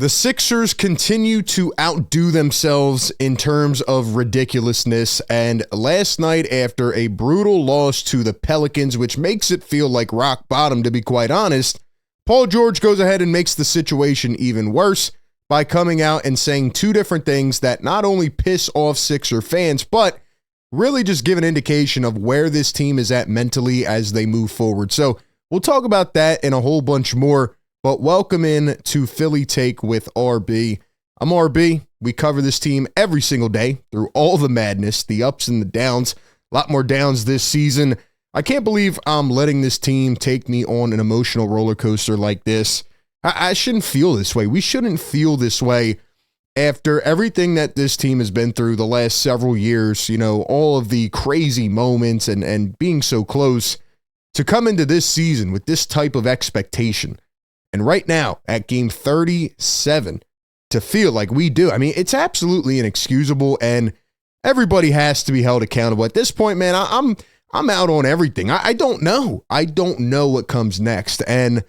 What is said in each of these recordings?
The Sixers continue to outdo themselves in terms of ridiculousness, and last night after a brutal loss to the Pelicans, which makes it feel like rock bottom to be quite honest, Paul George goes ahead and makes the situation even worse by coming out and saying two different things that not only piss off Sixer fans, but really just give an indication of where this team is at mentally as they move forward. So we'll talk about that and a whole bunch more. But welcome in to Philly Take with RB. I'm RB. We cover this team every single day through all the madness, the ups and the downs. A lot more downs this season. I can't believe I'm letting this team take me on an emotional roller coaster like this. I shouldn't feel this way. We shouldn't feel this way after everything that this team has been through the last several years. You know, all of the crazy moments and being so close to come into this season with this type of expectation. And right now, at game 37, to feel like we do, I mean, it's absolutely inexcusable, and everybody has to be held accountable. At this point, man, I'm out on everything. I don't know. I don't know what comes next. And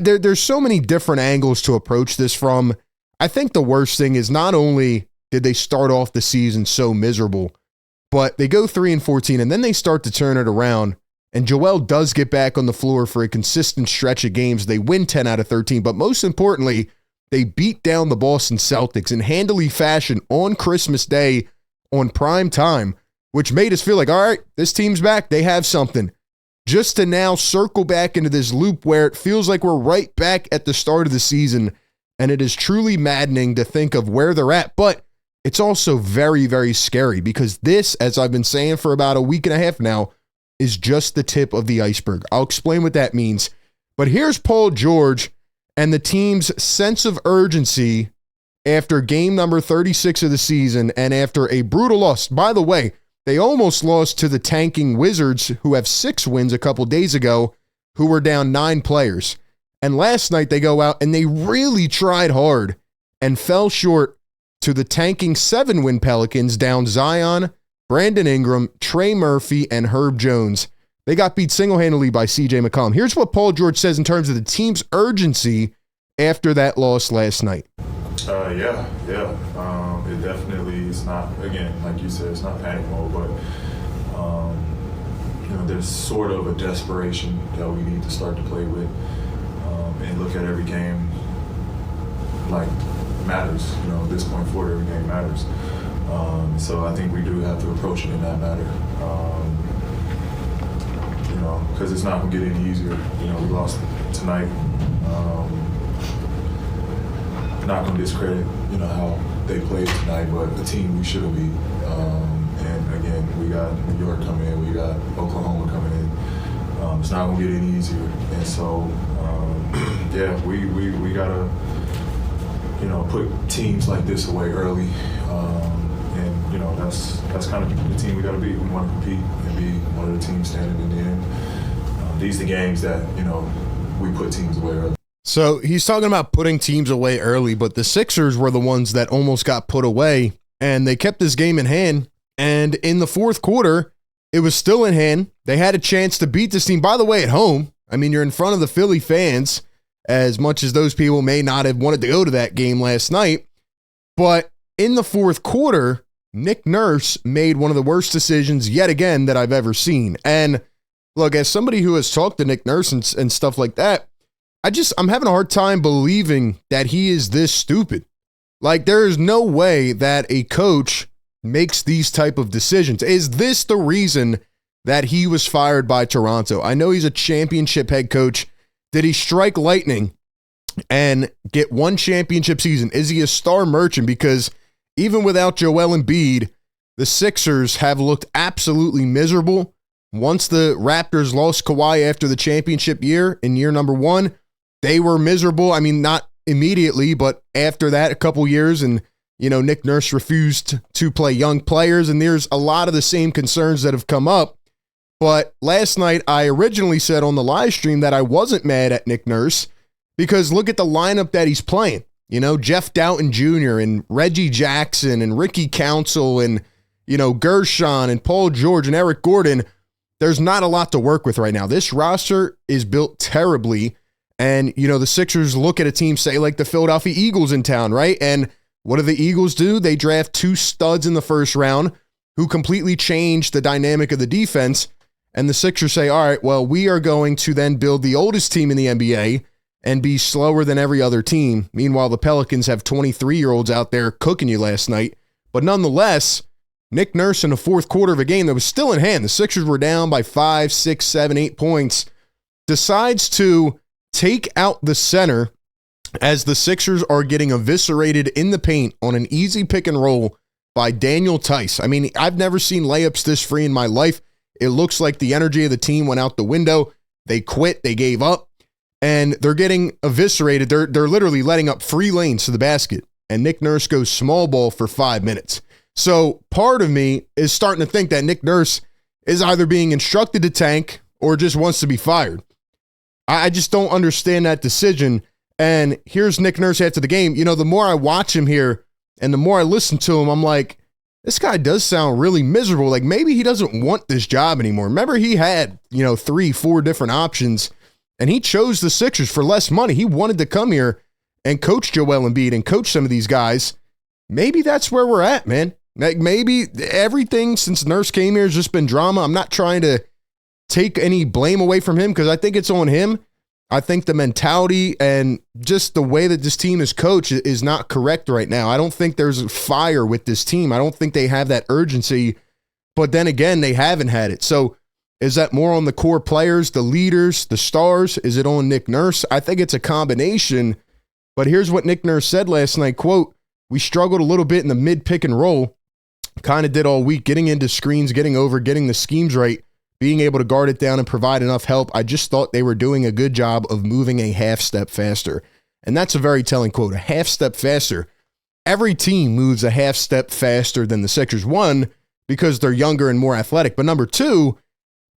there's so many different angles to approach this from. I think the worst thing is not only did they start off the season so miserable, but they go 3-14, and then they start to turn it around. And Joel does get back on the floor for a consistent stretch of games. They win 10 out of 13, but most importantly, they beat down the Boston Celtics in handily fashion on Christmas Day on prime time, which made us feel like, all right, this team's back. They have something. Just to now circle back into this loop where it feels like we're right back at the start of the season, and it is truly maddening to think of where they're at. But it's also very, very scary because this, as I've been saying for about a week and a half now, is just the tip of the iceberg. I'll explain what that means. But here's Paul George and the team's sense of urgency after game number 36 of the season and after a brutal loss. By the way, they almost lost to the tanking Wizards, who have 6 wins a couple days ago, who were down 9 players. And last night they go out and they really tried hard and fell short to the tanking 7-win Pelicans, down Zion, Brandon Ingram, Trey Murphy, and Herb Jones. They got beat single-handedly by CJ McCollum. Here's what Paul George says in terms of the team's urgency after that loss last night. Yeah. It definitely is not, again, like you said, it's not panic mode, but there's sort of a desperation that we need to start to play with and look at every game like matters. At this point forward, every game matters. So I think we do have to approach it in that matter. Because it's not going to get any easier. We lost tonight. Not going to discredit, how they played tonight, but the team we should have beat. And again, we got New York coming in, we got Oklahoma coming in. It's not going to get any easier. And so, we got to, put teams like this away early. That's kind of the team we got to be. We want to compete and be one of the teams standing in the end. These are the games that, we put teams away early. So he's talking about putting teams away early, but the Sixers were the ones that almost got put away, and they kept this game in hand. And in the fourth quarter, it was still in hand. They had a chance to beat this team, by the way, at home. I mean, you're in front of the Philly fans, as much as those people may not have wanted to go to that game last night. But in the fourth quarter, Nick Nurse made one of the worst decisions yet again that I've ever seen. And look, as somebody who has talked to Nick Nurse and stuff like that, I'm having a hard time believing that he is this stupid. Like, there is no way that a coach makes these type of decisions. Is this the reason that he was fired by Toronto? I know he's a championship head coach. Did he strike lightning and get one championship season? Is he a star merchant? Because even without Joel Embiid, the Sixers have looked absolutely miserable. Once the Raptors lost Kawhi after the championship year in year number 1, they were miserable. I mean, not immediately, but after that, a couple years, and Nick Nurse refused to play young players, and there's a lot of the same concerns that have come up. But last night, I originally said on the live stream that I wasn't mad at Nick Nurse because look at the lineup that he's playing. Jeff Doughton Jr. and Reggie Jackson and Ricky Council and, Gershon and Paul George and Eric Gordon. There's not a lot to work with right now. This roster is built terribly. And, you know, the Sixers look at a team, say, like the Philadelphia Eagles in town, right? And what do the Eagles do? They draft 2 studs in the first round who completely change the dynamic of the defense. And the Sixers say, all right, well, we are going to then build the oldest team in the NBA and be slower than every other team. Meanwhile, the Pelicans have 23-year-olds out there cooking you last night. But nonetheless, Nick Nurse in the fourth quarter of a game that was still in hand, the Sixers were down by 5, 6, 7, 8 points, decides to take out the center as the Sixers are getting eviscerated in the paint on an easy pick and roll by Daniel Tice. I mean, I've never seen layups this free in my life. It looks like the energy of the team went out the window. They quit. They gave up. And they're getting eviscerated. They're literally letting up free lanes to the basket. And Nick Nurse goes small ball for 5 minutes. So part of me is starting to think that Nick Nurse is either being instructed to tank or just wants to be fired. I just don't understand that decision. And here's Nick Nurse after the game. You know, the more I watch him here and the more I listen to him, I'm like, this guy does sound really miserable. Like maybe he doesn't want this job anymore. Remember, he had, 3, 4 different options, and he chose the Sixers for less money. He wanted to come here and coach Joel Embiid and coach some of these guys. Maybe that's where we're at, man. Like maybe everything since Nurse came here has just been drama. I'm not trying to take any blame away from him because I think it's on him. I think the mentality and just the way that this team is coached is not correct right now. I don't think there's fire with this team. I don't think they have that urgency, but then again, they haven't had it. So is that more on the core players, the leaders, the stars? Is it on Nick Nurse? I think it's a combination, but here's what Nick Nurse said last night, quote, "We struggled a little bit in the mid pick and roll, kind of did all week, getting into screens, getting the schemes right, being able to guard it down and provide enough help. I just thought they were doing a good job of moving a half step faster." And that's a very telling quote, a half step faster. Every team moves a half step faster than the Sixers. One, because they're younger and more athletic. But number two,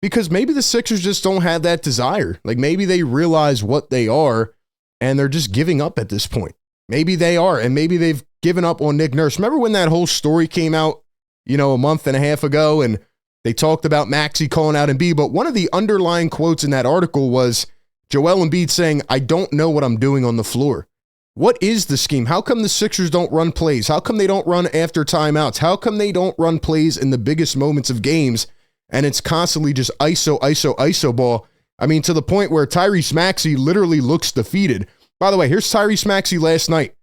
because maybe the Sixers just don't have that desire. Like maybe they realize what they are and they're just giving up at this point. Maybe they are, and maybe they've given up on Nick Nurse. Remember when that whole story came out, a month and a half ago, and they talked about Maxey calling out Embiid, but one of the underlying quotes in that article was Joel Embiid saying, "I don't know what I'm doing on the floor." What is the scheme? How come the Sixers don't run plays? How come they don't run after timeouts? How come they don't run plays in the biggest moments of games? And it's constantly just ISO ball. I mean, to the point where Tyrese Maxey literally looks defeated. By the way, here's Tyrese Maxey last night.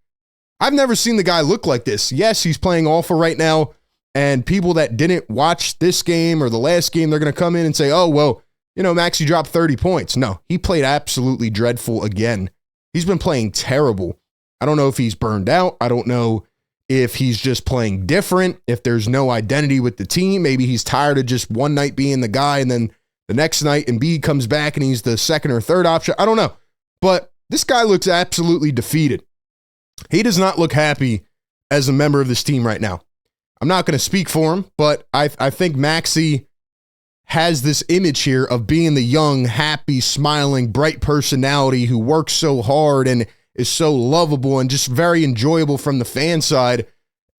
I've never seen the guy look like this. Yes, he's playing awful right now. And people that didn't watch this game or the last game, they're going to come in and say, oh, well, Maxey dropped 30 points. No, he played absolutely dreadful again. He's been playing terrible. I don't know if he's burned out. I don't know if he's just playing different, if there's no identity with the team. Maybe he's tired of just one night being the guy and then the next night Embiid comes back and he's the second or third option. I don't know. But this guy looks absolutely defeated. He does not look happy as a member of this team right now. I'm not going to speak for him, but I think Maxey has this image here of being the young, happy, smiling, bright personality who works so hard and is so lovable and just very enjoyable from the fan side.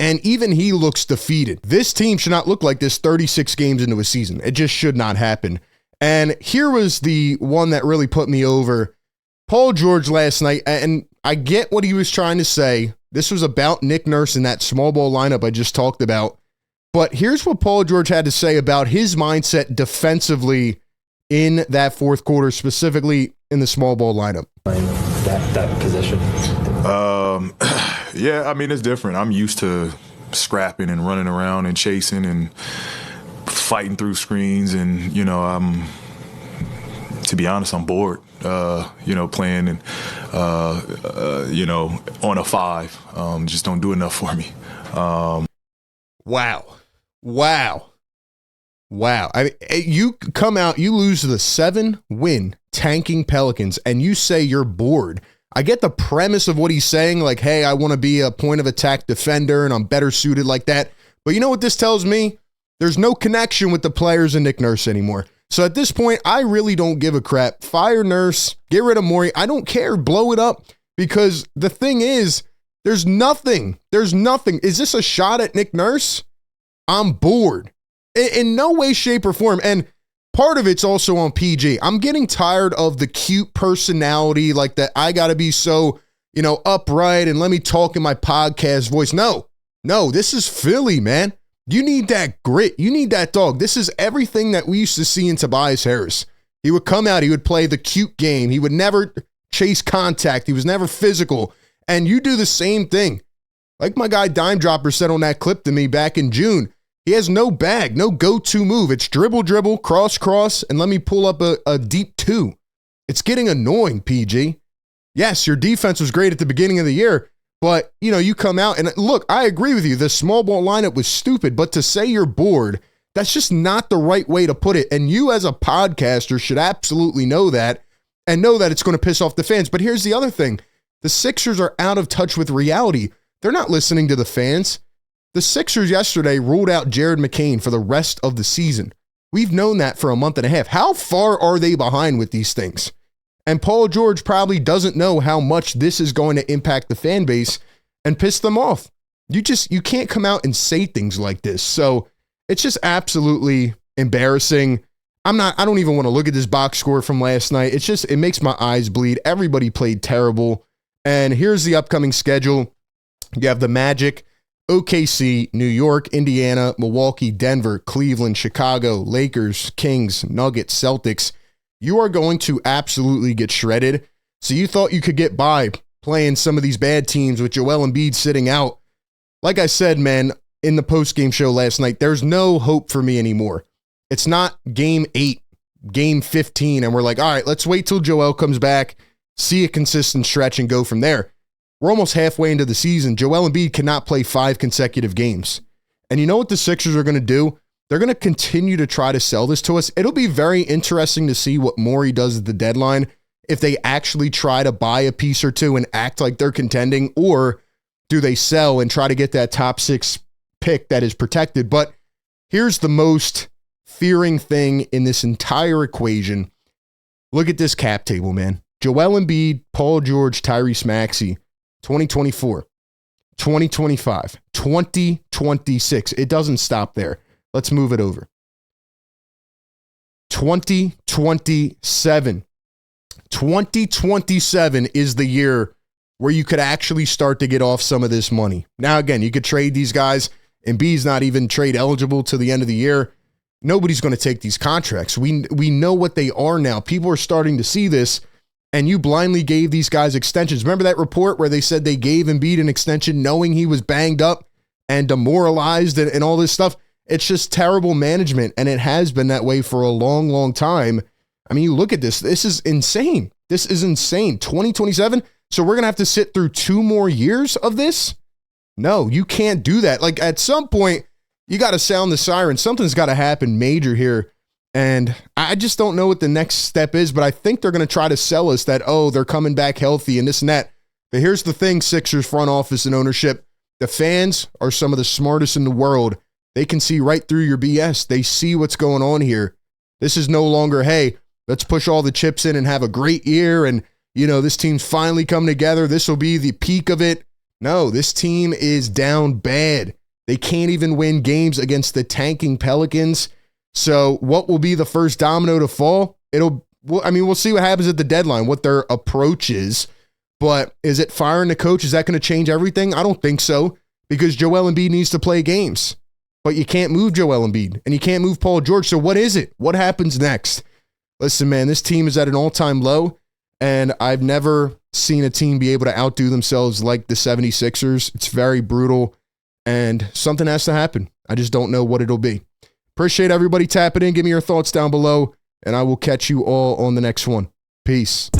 And even he looks defeated. This team should not look like this 36 games into a season. It just should not happen. And here was the one that really put me over. Paul George last night, and I get what he was trying to say. This was about Nick Nurse and that small ball lineup I just talked about. But here's what Paul George had to say about his mindset defensively in that fourth quarter, specifically in the small ball lineup. That position. Yeah, I mean, it's different. I'm used to scrapping and running around and chasing and fighting through screens. And, to be honest, I'm bored, playing and, on a 5. Just don't do enough for me. Wow. I mean, you come out, you lose the 7-win tanking Pelicans, and you say you're bored. I get the premise of what he's saying, like, hey, I want to be a point of attack defender, and I'm better suited like that. But you know what this tells me? There's no connection with the players and Nick Nurse anymore. So at this point, I really don't give a crap. Fire Nurse, get rid of Morey. I don't care. Blow it up. Because the thing is, there's nothing. Is this a shot at Nick Nurse? I'm bored. In no way, shape, or form. And part of it's also on PG. I'm getting tired of the cute personality, like that I got to be so, upright and let me talk in my podcast voice. No, this is Philly, man. You need that grit. You need that dog. This is everything that we used to see in Tobias Harris. He would come out, he would play the cute game. He would never chase contact. He was never physical. And you do the same thing. Like my guy Dime Dropper said on that clip to me back in June, he has no bag, no go-to move. It's dribble, cross, and let me pull up a deep two. It's getting annoying, PG. Yes, your defense was great at the beginning of the year, but, you come out and look, I agree with you. The small ball lineup was stupid, but to say you're bored, that's just not the right way to put it. And you as a podcaster should absolutely know that and know that it's going to piss off the fans. But here's the other thing. The Sixers are out of touch with reality. They're not listening to the fans. The Sixers yesterday ruled out Jared McCain for the rest of the season. We've known that for a month and a half. How far are they behind with these things? And Paul George probably doesn't know how much this is going to impact the fan base and piss them off. You can't come out and say things like this. So it's just absolutely embarrassing. I don't even want to look at this box score from last night. It makes my eyes bleed. Everybody played terrible. And here's the upcoming schedule. You have the Magic, OKC, New York, Indiana, Milwaukee, Denver, Cleveland, Chicago, Lakers, Kings, Nuggets, Celtics. You are going to absolutely get shredded. So you thought you could get by playing some of these bad teams with Joel Embiid sitting out. Like I said, man, in the post-game show last night, there's no hope for me anymore. It's not game 8, game 15, and we're like, all right, let's wait till Joel comes back, see a consistent stretch, and go from there. We're almost halfway into the season. Joel Embiid cannot play 5 consecutive games. And you know what the Sixers are going to do? They're going to continue to try to sell this to us. It'll be very interesting to see what Morey does at the deadline, if they actually try to buy a piece or two and act like they're contending, or do they sell and try to get that top 6 pick that is protected. But here's the most fearing thing in this entire equation. Look at this cap table, man. Joel Embiid, Paul George, Tyrese Maxey, 2024, 2025, 2026. It doesn't stop there. Let's move it over. 2027. 2027 is the year where you could actually start to get off some of this money. Now, again, you could trade these guys. Embiid's not even trade eligible to the end of the year. Nobody's going to take these contracts. We know what they are now. People are starting to see this, and you blindly gave these guys extensions. Remember that report where they said they gave Embiid an extension knowing he was banged up and demoralized and all this stuff? It's just terrible management, and it has been that way for a long, long time. I mean, you look at this. This is insane. 2027? So we're going to have to sit through 2 more years of this? No, you can't do that. Like, at some point, you got to sound the siren. Something's got to happen major here. And I just don't know what the next step is, but I think they're going to try to sell us that, they're coming back healthy and this and that. But here's the thing, Sixers front office and ownership. The fans are some of the smartest in the world. They can see right through your BS. They see what's going on here. This is no longer, hey, let's push all the chips in and have a great year. And, this team's finally come together. This will be the peak of it. No, this team is down bad. They can't even win games against the tanking Pelicans. So what will be the first domino to fall? We'll see what happens at the deadline, what their approach is. But is it firing the coach? Is that going to change everything? I don't think so, because Joel Embiid needs to play games. But you can't move Joel Embiid, and you can't move Paul George. So what is it? What happens next? Listen, man, this team is at an all-time low, and I've never seen a team be able to outdo themselves like the 76ers. It's very brutal, and something has to happen. I just don't know what it'll be. Appreciate everybody tapping in. Give me your thoughts down below, and I will catch you all on the next one. Peace.